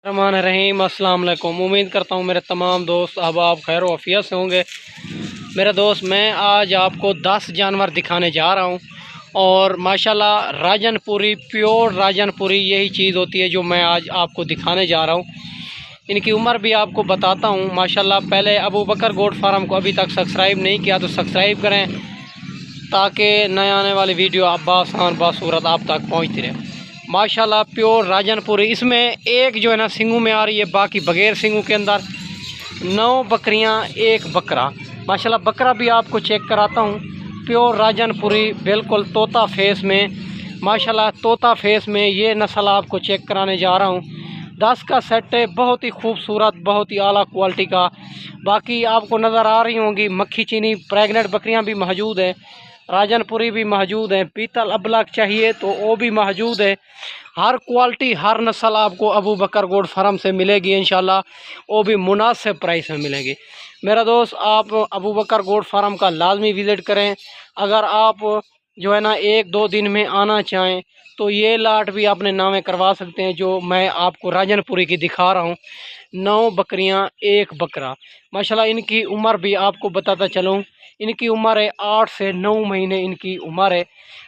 रहमान रहीम। अस्सलाम वालेकुम। उम्मीद करता हूँ मेरे तमाम दोस्त अहबाब खैर वफ़ियत से होंगे। मेरे दोस्त, मैं आज आपको 10 जानवर दिखाने जा रहा हूँ और माशाल्लाह राजनपुरी, प्योर राजनपुरी यही चीज़ होती है जो मैं आज आपको दिखाने जा रहा हूँ। इनकी उम्र भी आपको बताता हूँ माशाल्लाह। पहले अबू बकर गोट फार्म को अभी तक सब्सक्राइब नहीं किया तो सब्सक्राइब करें ताकि नए आने वाली वीडियो आप बासान बासूरत आप तक पहुँचती रहे। माशाल्लाह प्योर राजनपुरी। इसमें एक जो है ना सिंगू में आ रही है, बाकी बगैर सिंगू के अंदर 9 बकरियां, एक बकरा। माशाल्लाह बकरा भी आपको चेक कराता हूँ। प्योर राजनपुरी, बिल्कुल तोता फेस में। माशाल्लाह तोता फेस में ये नस्ल आपको चेक कराने जा रहा हूँ। 10 का सेट है, बहुत ही खूबसूरत, बहुत ही आला क्वालिटी का। बाकी आपको नज़र आ रही होंगी मक्खी चीनी प्रेग्नेंट बकरियाँ भी मौजूद है, राजनपुरी भी मौजूद है, पीतल अबलग चाहिए तो वो भी मौजूद है। हर क्वालिटी हर नस्ल आपको अबू बकर गोट फार्म से मिलेगी इंशाल्लाह, वो भी मुनासिब प्राइस में मिलेगी। मेरा दोस्त, आप अबू बकर गोट फार्म का लाजमी विज़िट करें। अगर आप जो है ना 1-2 दिन में आना चाहें तो ये लाट भी अपने नामे करवा सकते हैं जो मैं आपको राजनपुरी की दिखा रहा हूँ। 9 बकरियाँ, एक बकरा। माशाल्लाह इनकी उम्र भी आपको बताता चलूँ। इनकी उम्र है 8 से 9 महीने इनकी उम्र है।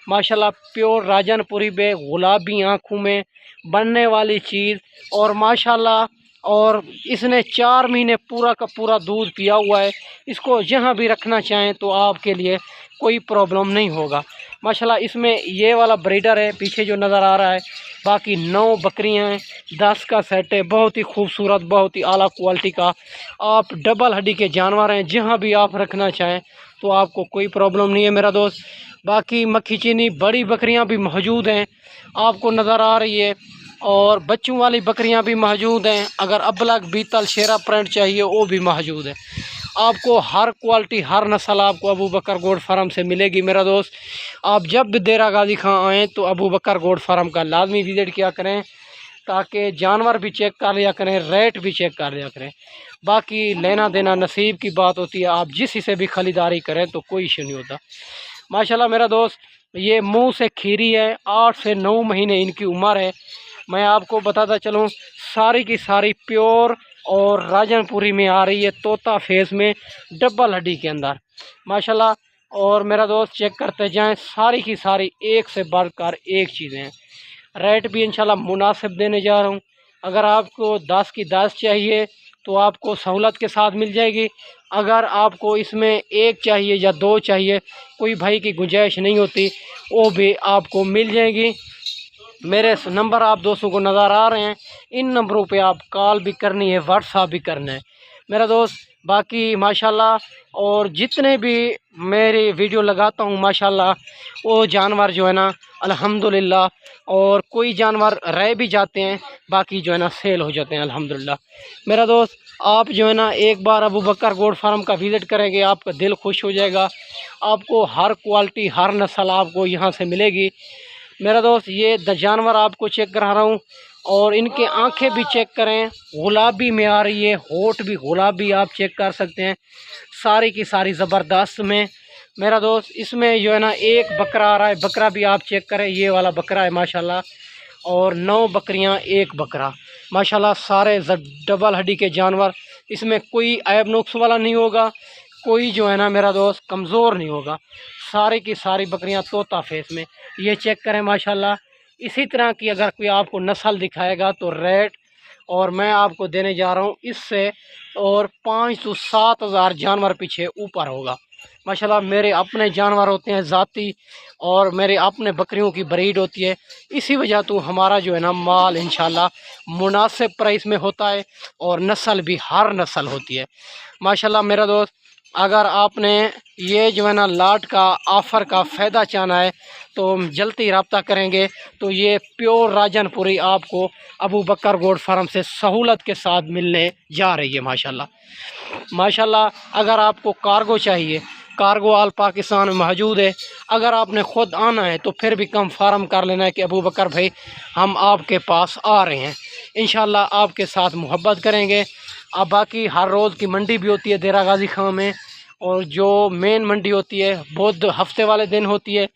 माशाल्लाह प्योर राजनपुरी पे गुलाबी आँखों में बनने वाली चीज़। और माशाल्लाह और इसने 4 महीने पूरा का पूरा दूध पिया हुआ है। इसको जहाँ भी रखना चाहें तो आपके लिए कोई प्रॉब्लम नहीं होगा। माशाल्लाह इसमें ये वाला ब्रीडर है पीछे जो नज़र आ रहा है। बाकी 9 बकरियां हैं, 10 का सेट है, बहुत ही खूबसूरत, बहुत ही आला क्वालिटी का। आप डबल हड्डी के जानवर हैं, जहाँ भी आप रखना चाहें तो आपको कोई प्रॉब्लम नहीं है मेरा दोस्त। बाकी मक्खी चीनी बड़ी बकरियां भी मौजूद हैं, आपको नज़र आ रही है। और बच्चों वाली बकरियां भी मौजूद हैं। अगर अबलग बीतल शेरा प्रिंट चाहिए वो भी मौजूद है। आपको हर क्वालिटी हर नस्ल आपको अबू बकर गोट फार्म से मिलेगी मेरा दोस्त। आप जब भी देरा गाजी खां आएँ तो अबू बकर गोट फार्म का लाजमी विज़िट किया करें ताकि जानवर भी चेक कर लिया करें, रेट भी चेक कर लिया करें। बाकी लेना देना नसीब की बात होती है, आप जिस से भी खरीदारी करें तो कोई इशू नहीं होता। माशाल्लाह मेरा दोस्त, ये मुंह से खीरी है, 8 से 9 महीने इनकी उम्र है। मैं आपको बताता चलूँ, सारी की सारी प्योर और राजनपुरी में आ रही है, तोता फेस में, डबल हड्डी के अंदर माशाल्लाह। और मेरा दोस्त चेक करते जाएं, सारी की सारी एक से बढ़कर एक चीज़ें हैं। रेट भी इंशाल्लाह मुनासिब देने जा रहा हूँ। अगर आपको 10 की 10 चाहिए तो आपको सहूलत के साथ मिल जाएगी। अगर आपको इसमें एक चाहिए या 2 चाहिए, कोई भाई की गुंजाइश नहीं होती, वो भी आपको मिल जाएगी। मेरे नंबर आप दोस्तों को नज़र आ रहे हैं, इन नंबरों पे आप कॉल भी करनी है, व्हाट्सएप भी करना है मेरा दोस्त। बाकी माशाल्लाह और जितने भी मेरी वीडियो लगाता हूँ माशाल्लाह, वो जानवर जो है ना अल्हम्दुलिल्लाह, और कोई जानवर रह भी जाते हैं, बाकी जो है ना सेल हो जाते हैं अल्हम्दुलिल्लाह मेरा दोस्त। आप जो है ना एक बार अबू बकर गोट फार्म का विज़िट करेंगे, आपका दिल खुश हो जाएगा। आपको हर क्वालिटी हर नस्ल आपको यहाँ से मिलेगी मेरा दोस्त। ये जानवर आपको चेक करा रहा हूँ और इनके आंखें भी चेक करें, गुलाबी में आ रही है, होठ भी गुलाबी आप चेक कर सकते हैं, सारी की सारी ज़बरदस्त में मेरा दोस्त। इसमें जो है ना एक बकरा आ रहा है, बकरा भी आप चेक करें, ये वाला बकरा है माशाल्लाह। और 9 बकरियां, एक बकरा माशाल्लाह, सारे डबल हड्डी के जानवर। इसमें कोई ऐब नुक्स वाला नहीं होगा, कोई जो है ना मेरा दोस्त कमज़ोर नहीं होगा। सारी की सारी बकरियां तोता फेस में, ये चेक करें माशाल्लाह। इसी तरह की अगर कोई आपको नस्ल दिखाएगा तो रेट और मैं आपको देने जा रहा हूँ इससे और 5 से 7 हज़ार जानवर पीछे ऊपर होगा माशाल्लाह। मेरे अपने जानवर होते हैं ज़ाती और मेरे अपने बकरियों की ब्रीड होती है, इसी वजह तो हमारा जो है ना माल इंशाल्लाह मुनासिब प्राइस में होता है और नस्ल भी हर नस्ल होती है माशाल्लाह मेरा दोस्त। अगर आपने ये जो है ना लाट का ऑफ़र का फ़ायदा चाहना है तो जल्दी रब्ता करेंगे तो ये प्योर राजनपुरी आपको अबू बकर गोट फार्म से सहूलत के साथ मिलने जा रही है माशाल्लाह माशाल्लाह। अगर आपको कार्गो चाहिए, कार्गो आल पाकिस्तान में मौजूद है। अगर आपने ख़ुद आना है तो फिर भी कंफर्म कर लेना है कि अबू बकर भाई हम आपके पास आ रहे हैं, इंशाल्लाह आपके साथ मोहब्बत करेंगे। अब बाकी हर रोज़ की मंडी भी होती है देरा गाजी खां में, और जो मेन मंडी होती है बुध हफ्ते वाले दिन होती है,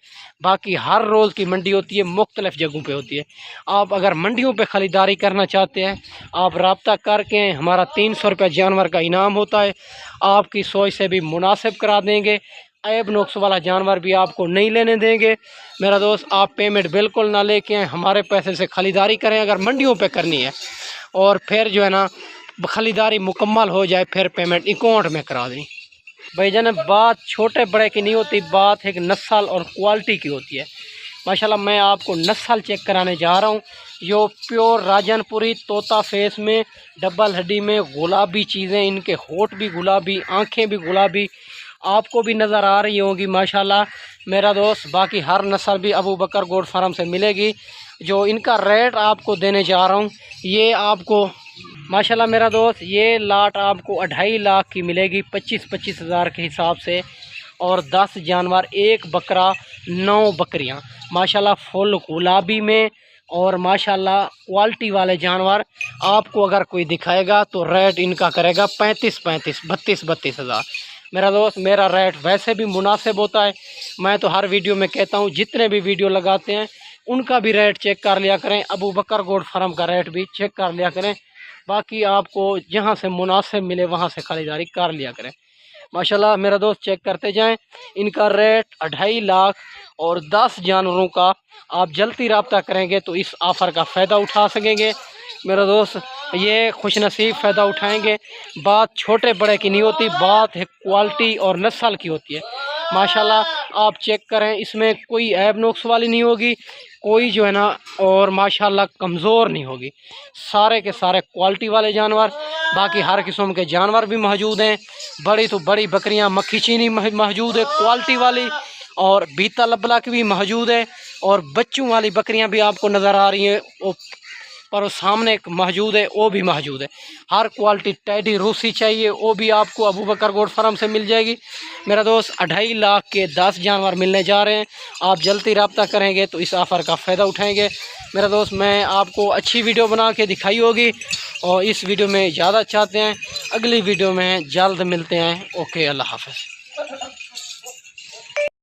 बाकी हर रोज़ की मंडी होती है, मुख्तलिफ़ जगहों पे होती है। आप अगर मंडियों पे ख़रीदारी करना चाहते हैं, आप रब्ता करके, हमारा 300 रुपये जानवर का इनाम होता है, आपकी सोच से भी मुनासिब करा देंगे। ऐब नुक्स वाला जानवर भी आपको नहीं लेने देंगे। मेरा दोस्त, आप पेमेंट बिल्कुल ना लेके आएँ, हमारे पैसे से ख़रीदारी करें अगर मंडियों पे करनी है, और फिर जो है ना ख़रीदारी मुकम्मल हो जाए फिर पेमेंट अकाउंट में करा दें। भाईजान, बात छोटे बड़े की नहीं होती, बात एक नस्ल और क्वालिटी की होती है। माशाल्लाह मैं आपको नस्ल चेक कराने जा रहा हूँ, जो प्योर राजनपुरी तोता फेस में डबल हड्डी में गुलाबी चीज़ें, इनके होठ भी गुलाबी, आंखें भी गुलाबी, आपको भी नज़र आ रही होंगी माशाल्लाह मेरा दोस्त। बाकी हर नस्ल भी अबू बकर गोट फार्म से मिलेगी। जो इनका रेट आपको देने जा रहा हूँ, ये आपको माशाल्लाह मेरा दोस्त, ये लाट आपको 2.5 लाख की मिलेगी 25-25 हज़ार के हिसाब से। और 10 जानवर, एक बकरा, 9 बकरियां, माशाल्लाह फुल गुलाबी में, और माशाल्लाह क्वालिटी वाले जानवर आपको अगर कोई दिखाएगा तो रेट इनका करेगा 35-35, 32-32 हज़ार। मेरा दोस्त, मेरा रेट वैसे भी मुनासिब होता है। मैं तो हर वीडियो में कहता हूँ, जितने भी वीडियो लगाते हैं उनका भी रेट चेक कर लिया करें, अबू बकर गोट फार्म का रेट भी चेक कर लिया करें। बाकी आपको जहाँ से मुनासिब मिले वहाँ से ख़रीदारी कर लिया करें। माशाल्लाह मेरा दोस्त, चेक करते जाएं। इनका रेट 2.5 लाख और 10 जानवरों का आप जल्दी रब्ता करेंगे तो इस ऑफ़र का फ़ायदा उठा सकेंगे। मेरा दोस्त, ये खुशनसीब फ़ायदा उठाएंगे। बात छोटे बड़े की नहीं होती, बात है क्वालिटी और नस्ल की होती है। माशाल्लाह आप चेक करें, इसमें कोई ऐब नुक्स वाली नहीं होगी, कोई जो है ना, और माशाल्लाह कमज़ोर नहीं होगी। सारे के सारे क्वालिटी वाले जानवर। बाकी हर किस्म के जानवर भी मौजूद हैं। बड़ी तो बड़ी बकरियां, मक्खी चीनी मौजूद है क्वालिटी वाली, और बीता लबला की भी मौजूद है, और बच्चों वाली बकरियां भी आपको नज़र आ रही हैं, और वो सामने एक मौजूद है, वो भी मौजूद है। हर क्वालिटी टैडी रूसी चाहिए वो भी आपको अबू बकर गोट फार्म से मिल जाएगी। मेरा दोस्त, 2.5 लाख के 10 जानवर मिलने जा रहे हैं। आप जल्दी रब्ता करेंगे तो इस ऑफ़र का फ़ायदा उठाएंगे। मेरा दोस्त, मैं आपको अच्छी वीडियो बना के दिखाई होगी, और इस वीडियो में ज़्यादा चाहते हैं, अगली वीडियो में जल्द मिलते हैं। ओके, अल्लाह हाफ़िज़।